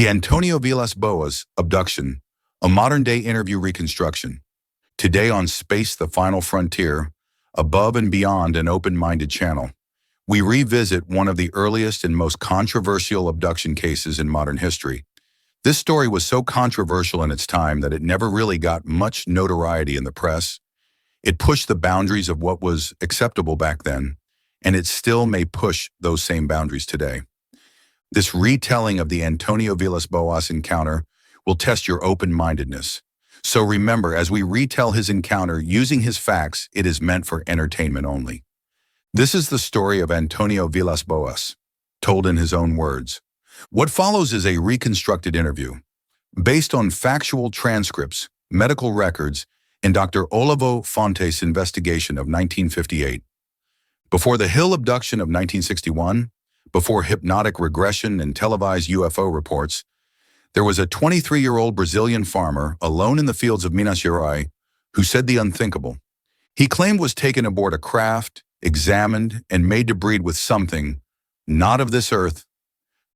The Antônio Vilas-Boas Abduction, a modern-day interview reconstruction. Today on Space, the Final Frontier, above and beyond an open-minded channel, we revisit one of the earliest and most controversial abduction cases in modern history. This story was so controversial in its time that it never really got much notoriety in the press. It pushed the boundaries of what was acceptable back then, and it still may push those same boundaries today. This retelling of the Antônio Vilas-Boas encounter will test your open-mindedness. So remember, as we retell his encounter using his facts, it is meant for entertainment only. This is the story of Antônio Vilas-Boas, told in his own words. What follows is a reconstructed interview, based on factual transcripts, medical records, and Dr. Olavo Fonte's investigation of 1958. Before the Hill abduction of 1961, before hypnotic regression and televised UFO reports, there was a 23-year-old Brazilian farmer alone in the fields of Minas Gerais who said the unthinkable. He claimed was taken aboard a craft, examined, and made to breed with something not of this earth.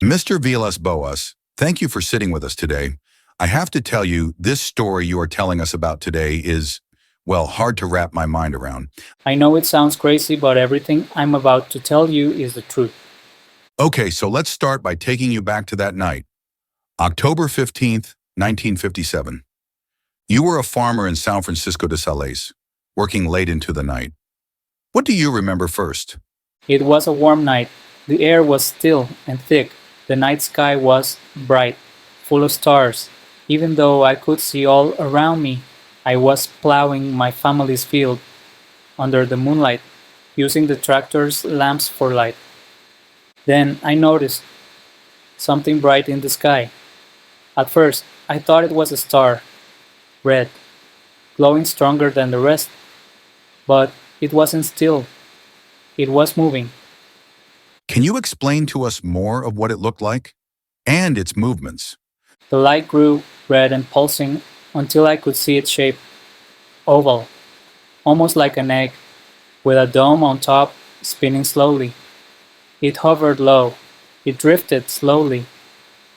Mr. Vilas-Boas, thank you for sitting with us today. I have to tell you, this story you are telling us about today is, well, hard to wrap my mind around. I know it sounds crazy, but everything I'm about to tell you is the truth. Okay, so let's start by taking you back to that night, October 15th, 1957. You were a farmer in São Francisco de Sales, working late into the night. What do you remember first? It was a warm night. The air was still and thick. The night sky was bright, full of stars. Even though I could see all around me, I was plowing my family's field under the moonlight, using the tractor's lamps for light. Then I noticed something bright in the sky. At first, I thought it was a star, red, glowing stronger than the rest. But it wasn't still. It was moving. Can you explain to us more of what it looked like and its movements? The light grew red and pulsing until I could see its shape. Oval, almost like an egg, with a dome on top, spinning slowly. It hovered low. It drifted slowly,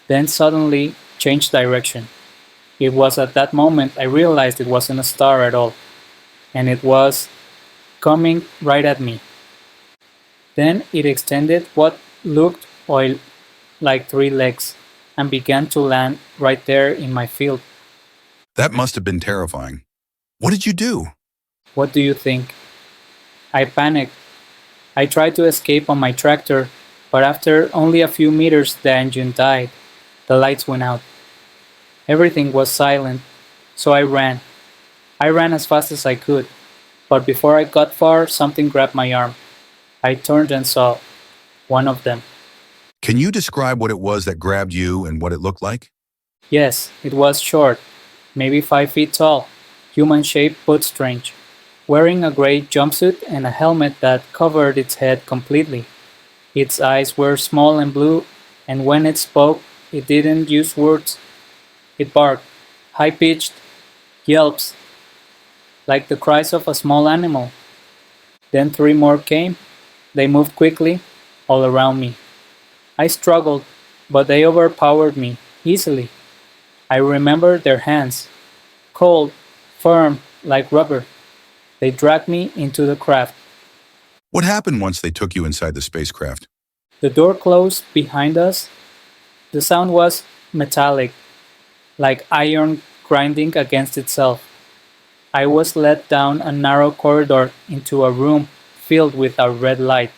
then suddenly changed direction. It was at that moment I realized it wasn't a star at all, and it was coming right at me. Then it extended what looked like 3 legs and began to land right there in my field. That must have been terrifying. What did you do? What do you think? I panicked. I tried to escape on my tractor, but after only a few meters the engine died. The lights went out. Everything was silent, so I ran. I ran as fast as I could, but before I got far, something grabbed my arm. I turned and saw one of them. Can you describe what it was that grabbed you and what it looked like? Yes, it was short, maybe 5 feet tall, human-shaped but strange, wearing a gray jumpsuit and a helmet that covered its head completely. Its eyes were small and blue, and when it spoke, it didn't use words. It barked, high-pitched yelps, like the cries of a small animal. Then 3 more came. They moved quickly, all around me. I struggled, but they overpowered me easily. I remember their hands, cold, firm, like rubber. They dragged me into the craft. What happened once they took you inside the spacecraft? The door closed behind us. The sound was metallic, like iron grinding against itself. I was led down a narrow corridor into a room filled with a red light.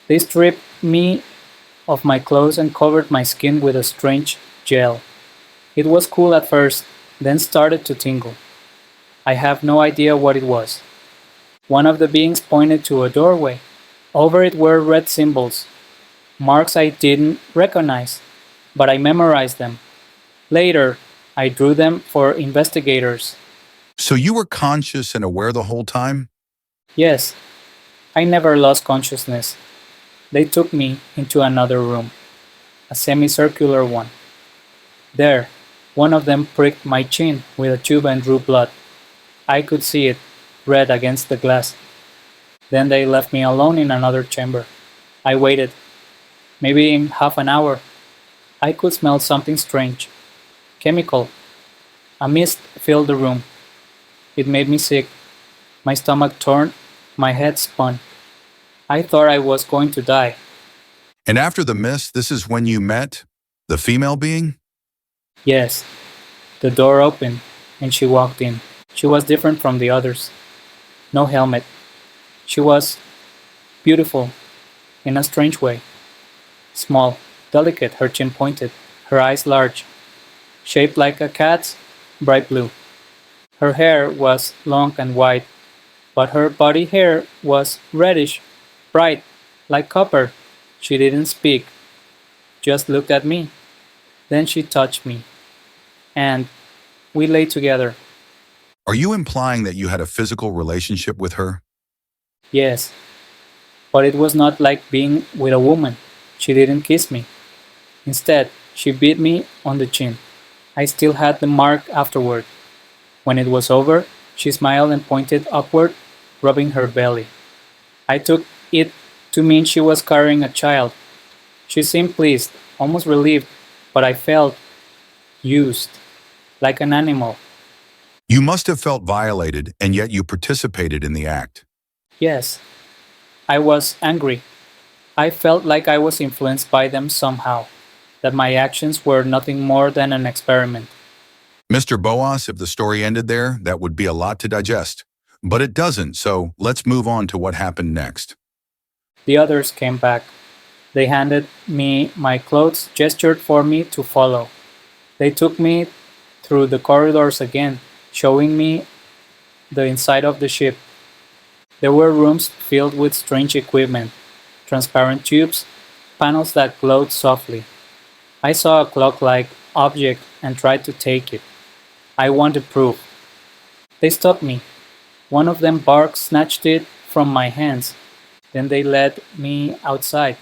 They stripped me of my clothes and covered my skin with a strange gel. It was cool at first, then started to tingle. I have no idea what it was. One of the beings pointed to a doorway. Over it were red symbols, marks I didn't recognize, but I memorized them. Later, I drew them for investigators. So you were conscious and aware the whole time? Yes, I never lost consciousness. They took me into another room, a semicircular one. There, one of them pricked my chin with a tube and drew blood. I could see it, red against the glass. Then they left me alone in another chamber. I waited, maybe in half an hour. I could smell something strange. Chemical. A mist filled the room. It made me sick. My stomach turned. My head spun. I thought I was going to die. And after the mist, this is when you met the female being? Yes, the door opened, and she walked in. She was different from the others. No helmet. She was beautiful, in a strange way. Small, delicate, her chin pointed, her eyes large, shaped like a cat's, bright blue. Her hair was long and white, but her body hair was reddish, bright, like copper. She didn't speak, just looked at me. Then she touched me, and we lay together. Are you implying that you had a physical relationship with her? Yes, but it was not like being with a woman. She didn't kiss me. Instead, she beat me on the chin. I still had the mark afterward. When it was over, she smiled and pointed upward, rubbing her belly. I took it to mean she was carrying a child. She seemed pleased, almost relieved, but I felt used, like an animal. You must have felt violated, and yet you participated in the act. Yes, I was angry. I felt like I was influenced by them somehow, that my actions were nothing more than an experiment. Mr. Boas, if the story ended there, that would be a lot to digest. But it doesn't, so let's move on to what happened next. The others came back. They handed me my clothes, gestured for me to follow. They took me through the corridors again, showing me the inside of the ship. There were rooms filled with strange equipment, transparent tubes, panels that glowed softly. I saw a clock-like object and tried to take it. I wanted proof. They stopped me. One of them barked, snatched it from my hands. Then they led me outside.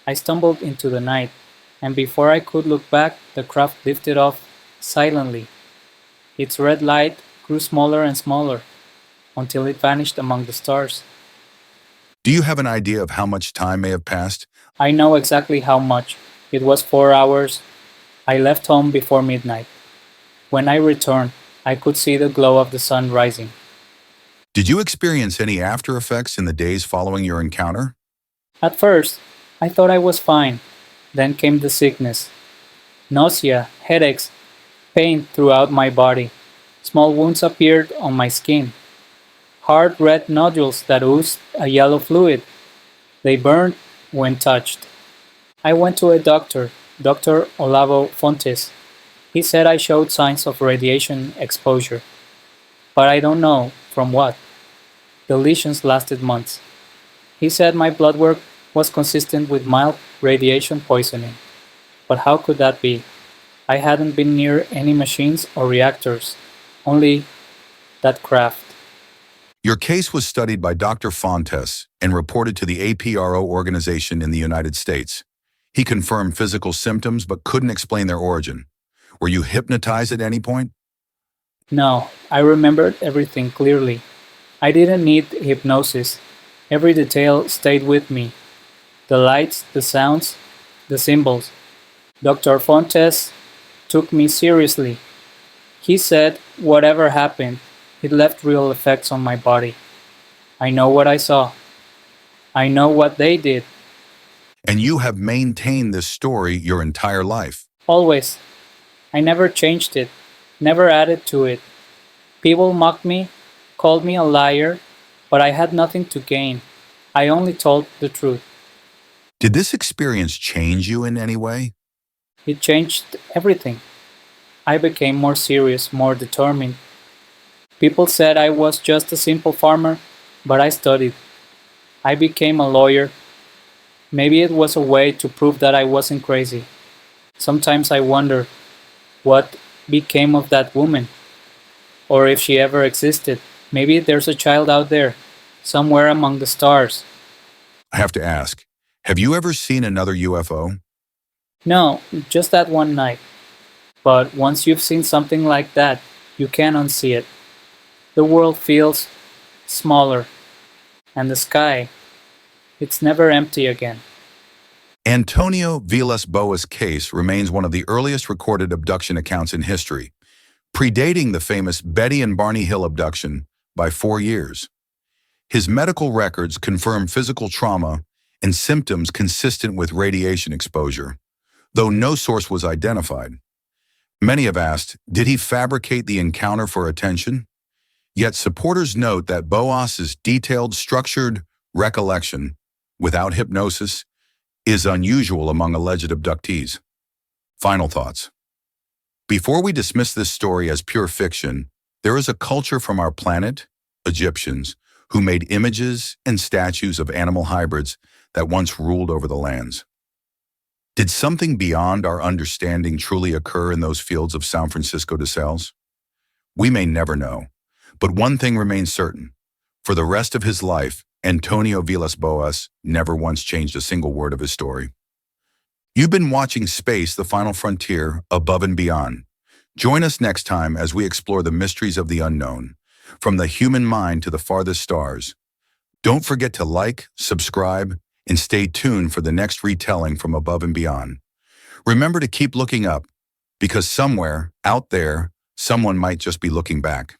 I stumbled into the night, and before I could look back, the craft lifted off silently. Its red light grew smaller and smaller until it vanished among the stars. Do you have an idea of how much time may have passed? I know exactly how much. It was 4 hours. I left home before midnight. When I returned, I could see the glow of the sun rising. Did you experience any after effects in the days following your encounter? At first, I thought I was fine. Then came the sickness. Nausea, headaches, pain throughout my body. Small wounds appeared on my skin. Hard red nodules that oozed a yellow fluid. They burned when touched. I went to a doctor, Dr. Olavo Fontes. He said I showed signs of radiation exposure, but I don't know from what. The lesions lasted months. He said my blood work was consistent with mild radiation poisoning. But how could that be? I hadn't been near any machines or reactors, only that craft. Your case was studied by Dr. Fontes and reported to the APRO organization in the United States. He confirmed physical symptoms but couldn't explain their origin. Were you hypnotized at any point? No, I remembered everything clearly. I didn't need hypnosis. Every detail stayed with me. The lights, the sounds, the symbols. Dr. Fontes took me seriously. He said whatever happened, it left real effects on my body. I know what I saw. I know what they did. And you have maintained this story your entire life. Always. I never changed it, never added to it. People mocked me, called me a liar, but I had nothing to gain. I only told the truth. Did this experience change you in any way? It changed everything. I became more serious, more determined. People said I was just a simple farmer, but I studied. I became a lawyer. Maybe it was a way to prove that I wasn't crazy. Sometimes I wonder what became of that woman, or if she ever existed. Maybe there's a child out there, somewhere among the stars. I have to ask, have you ever seen another UFO? No, just that one night. But once you've seen something like that, you can't unsee it. The world feels smaller, and the sky, it's never empty again. Antônio Vilas-Boas Case remains one of the earliest recorded abduction accounts in history, predating the famous Betty and Barney Hill abduction by 4 years. His medical records confirm physical trauma and symptoms consistent with radiation exposure, though no source was identified. Many have asked, did he fabricate the encounter for attention? Yet supporters note that Boas's detailed, structured recollection, without hypnosis, is unusual among alleged abductees. Final thoughts. Before we dismiss this story as pure fiction, there is a culture from our planet, Egyptians, who made images and statues of animal hybrids that once ruled over the lands. Did something beyond our understanding truly occur in those fields of San Francisco de Sales? We may never know, but one thing remains certain. For the rest of his life, Antônio Vilas-Boas never once changed a single word of his story. You've been watching Space, the Final Frontier, Above and Beyond. Join us next time as we explore the mysteries of the unknown, from the human mind to the farthest stars. Don't forget to like, subscribe, and stay tuned for the next retelling from Above and Beyond. Remember to keep looking up, because somewhere, out there, someone might just be looking back.